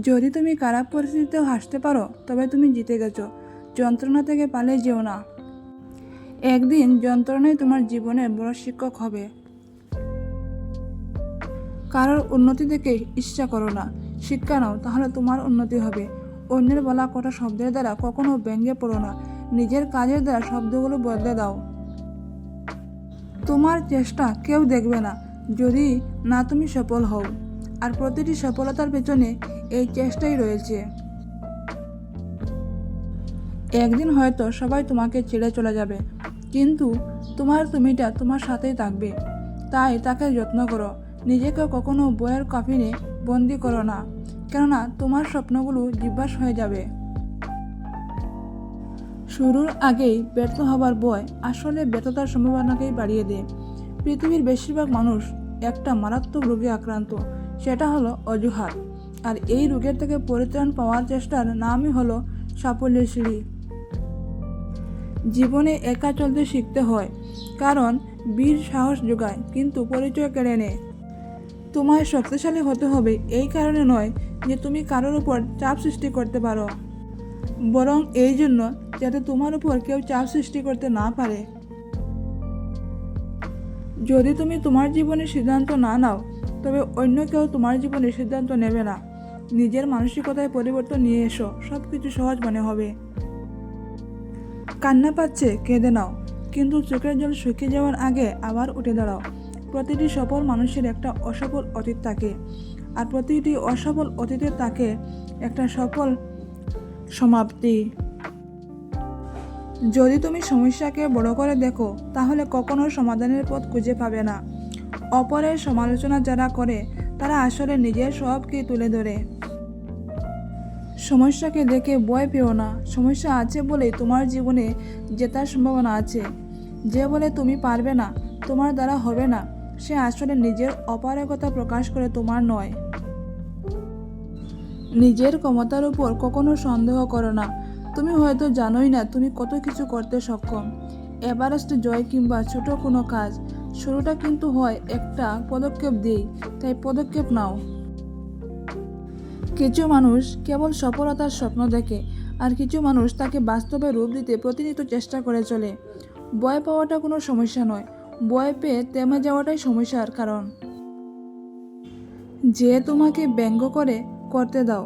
যদি তুমি খারাপ পরিস্থিতিতেও হাসতে পারো তবে তুমি জিতে গেছো। যন্ত্রণা থেকে পালিয়ে যেও না। একদিন যন্ত্রণাই তোমার জীবনের বড় শিক্ষক হবে। কারোর উন্নতি দেখে ইচ্ছা করো না, শিক্ষা নাও, তাহলে তোমার উন্নতি হবে। অন্যের বলা কটা শব্দের দ্বারা কখনো ভেঙে পড়ো না, নিজের কাজের দ্বারা শব্দগুলো বদলে দাও। তোমার চেষ্টা কেউ দেখবে না যদি না তুমি সফল হও, আর প্রতিটি সফলতার পেছনে এই চেষ্টাই রয়েছে। একদিন হয়তো সবাই তোমাকে ছেড়ে চলে যাবে, কিন্তু তোমার তুমিটা তোমার সাথেই থাকবে। তাই তাকে যত্ন করো। নিজেকে কখনো বইয়ের কফিনে বন্দি করো না, কেননা তোমার স্বপ্নগুলো জীবাশ্ম হয়ে যাবে। শুরুর আগেই ব্যর্থ হবার ভয় আসলে ব্যর্থতার সম্ভাবনাকেই বাড়িয়ে দেয়। পৃথিবীর বেশিরভাগ মানুষ একটা মারাত্মক রোগে আক্রান্ত, সেটা হলো অজুহাত। আর এই রোগের থেকে পরিত্রাণ পাওয়ার চেষ্টার নামই হলো সাফল্যের সিঁড়ি। জীবনে একা চলতে শিখতে হয়, কারণ বীর সাহস যোগায় কিন্তু পরিচয় কেড়ে নেয়। তোমায় শক্তিশালী হতে হবে এই কারণে নয় যে তুমি কারোর উপর চাপ সৃষ্টি করতে পারো, বরং এই জন্য যাতে তোমার উপর কেউ চাপ সৃষ্টি করতে না পারে। যদি তুমি তোমার জীবনের সিদ্ধান্ত না নাও, তবে অন্য কেউ তোমার জীবনের সিদ্ধান্ত নেবে না। নিজের মানসিকতায় পরিবর্তন নিয়ে এসো, সব কিছু সহজ মনে হবে। কান্না পাচ্ছে, কেঁদে নাও, কিন্তু চোখের জল শুকিয়ে যাওয়ার আগে আবার উঠে দাঁড়াও। প্রতিটি সফল মানুষের একটা অসফল অতীত থাকে, আর প্রতিটি অসফল অতীতের থাকে একটা সফল সমাপ্তি। যদি তুমি সমস্যাকে বড় করে দেখো, তাহলে কখনো সমাধানের পথ খুঁজে পাবে না। অপরের সমালোচনা যারা করে তারা আসলে নিজের সবকে তুলে ধরে। সমস্যাকে দেখে ভয় পেও না, সমস্যা আছে বলেই তোমার জীবনে জেতার সম্ভাবনা আছে। যে বলে তুমি পারবে না, তোমার দ্বারা হবে না, সে আসলে নিজের অপারগতা প্রকাশ করে, তোমার নয়। নিজের ক্ষমতার উপর কখনো সন্দেহ করো না। তুমি হয়তো জানোই না তুমি কত কিছু করতে সক্ষম। এভারেস্ট জয় কিংবা ছোট কোনো কাজ, শুরুটা কিন্তু হয় একটা পদক্ষেপ দিয়েই, তাই পদক্ষেপ নাও। কিছু মানুষ কেবল সফলতার স্বপ্ন দেখে, আর কিছু মানুষ তাকে বাস্তবে রূপ দিতে প্রতিনিয়ত চেষ্টা করে চলে। ভয় পাওয়াটা কোনো সমস্যা নয়, ভয় পেয়ে থেমে যাওয়াটাই সমস্যার কারণ। যে তোমাকে ব্যঙ্গ করতে দাও,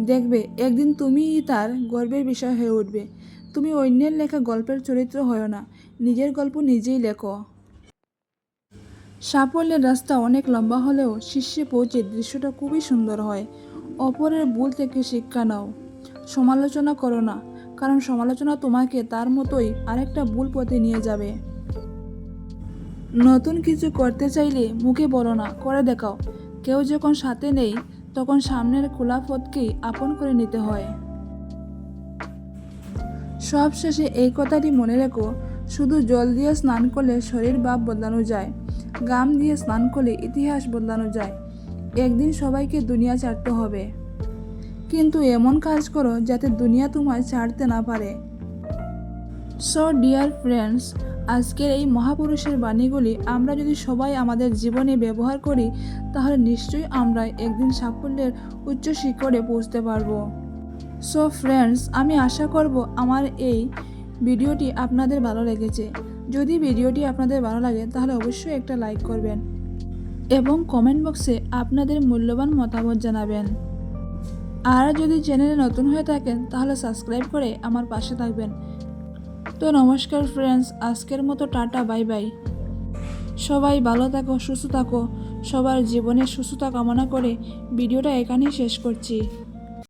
দেখবে একদিন তুমিই তার গর্বের বিষয় হয়ে উঠবে। তুমি অন্যের লেখা গল্পের চরিত্র হয়ো না, নিজের গল্প নিজেই লেখো। সাফল্যের রাস্তা অনেক লম্বা হলেও শীর্ষে পৌঁছে দৃশ্যটা খুবই সুন্দর হয়। অপরের ভুল থেকে শিক্ষা নাও, সমালোচনা করো না, কারণ সমালোচনা তোমাকে তার মতোই আরেকটা ভুল পথে নিয়ে যাবে। নতুন কিছু করতে চাইলে মুখে বলো না, করে দেখাও। কেউ যখন সাথে নেই, তখন সামনের খোলা পথকেই আপন করে নিতে হয়। সব শেষে এই কথাটি মনে রেখো, শুধু জল দিয়ে স্নান করলে শরীর ভাব বদলানো যায়, ঘাম দিয়ে স্নান করলে ইতিহাস বদলানো যায়। একদিন সবাইকে দুনিয়া ছাড়তে হবে, কিন্তু এমন কাজ করো যাতে দুনিয়া তোমায় ছাড়তে না পারে। সো ডিয়ার ফ্রেন্ডস, আজকের এই মহাপুরুষের বাণীগুলি আমরা যদি সবাই আমাদের জীবনে ব্যবহার করি, তাহলে নিশ্চয়ই আমরা একদিন সাফল্যের উচ্চ শিখরে পৌঁছতে পারবো। সো ফ্রেন্ডস, আমি আশা করব আমার এই ভিডিওটি আপনাদের ভালো লেগেছে। যদি ভিডিওটি আপনাদের ভালো লাগে তাহলে অবশ্যই একটা লাইক করবেন এবং কমেন্ট বক্সে আপনাদের মূল্যবান মতামত জানাবেন। আর যদি চ্যানেলে নতুন হয়ে থাকেন তাহলে সাবস্ক্রাইব করে আমার পাশে থাকবেন। তো নমস্কার ফ্রেন্ডস, আজকের মতো টাটা, বাই বাই। সবাই ভালো থাকো, সুস্থ থাকো। সবার জীবনের সুস্থতা কামনা করে ভিডিওটা এখানেই শেষ করছি।